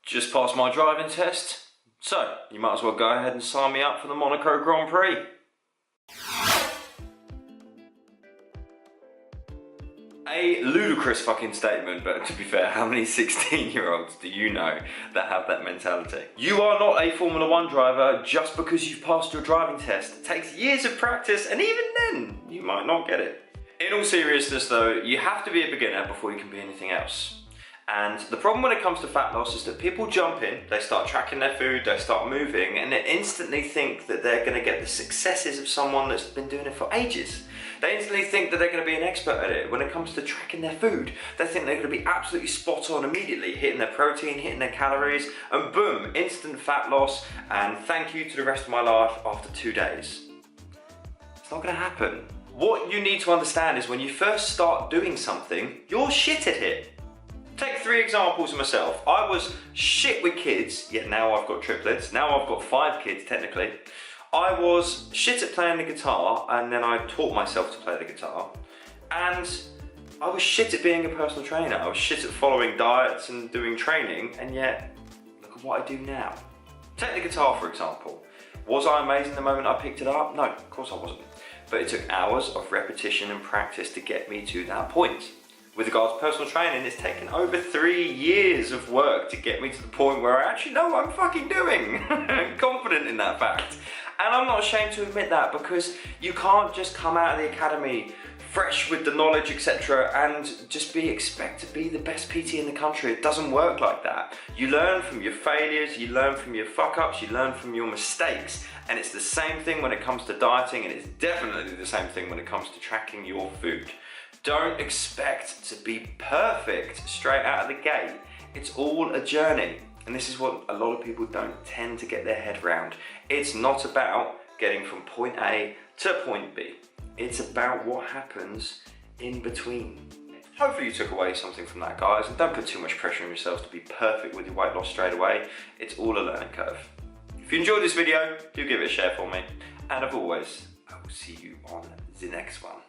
Just passed my driving test, so you might as well go ahead and sign me up for the Monaco Grand Prix. A ludicrous fucking statement, but to be fair, how many 16-year-olds do you know that have that mentality? You are not a Formula 1 driver just because you've passed your driving test. It takes years of practice, and even then, you might not get it. In all seriousness though, you have to be a beginner before you can be anything else. And the problem when it comes to fat loss is that people jump in, they start tracking their food, they start moving, and they instantly think that they're going to get the successes of someone that's been doing it for ages. They instantly think that they're going to be an expert at it when it comes to tracking their food. They think they're going to be absolutely spot on immediately, hitting their protein, hitting their calories, and boom, instant fat loss, and thank you to the rest of my life after 2 days. It's not going to happen. What you need to understand is when you first start doing something, you're shit at it. Take 3 examples of myself. I was shit with kids, yet now I've got triplets. Now I've got 5 kids, technically. I was shit at playing the guitar, and then I taught myself to play the guitar. And I was shit at being a personal trainer. I was shit at following diets and doing training, and yet, look at what I do now. Take the guitar, for example. Was I amazing the moment I picked it up? No, of course I wasn't. But it took hours of repetition and practice to get me to that point. With regards to personal training, it's taken over 3 years of work to get me to the point where I actually know what I'm fucking doing. I'm confident in that fact. And I'm not ashamed to admit that, because you can't just come out of the academy fresh with the knowledge, etc., and just expect to be the best PT in the country. It doesn't work like that. You learn from your failures, you learn from your fuck-ups, you learn from your mistakes, and it's the same thing when it comes to dieting, and it's definitely the same thing when it comes to tracking your food. Don't expect to be perfect straight out of the gate. It's all a journey. And this is what a lot of people don't tend to get their head around. It's not about getting from point A to point B. It's about what happens in between. Hopefully you took away something from that, guys, and don't put too much pressure on yourselves to be perfect with your weight loss straight away. It's all a learning curve. If you enjoyed this video, do give it a share for me. And as always, I will see you on the next one.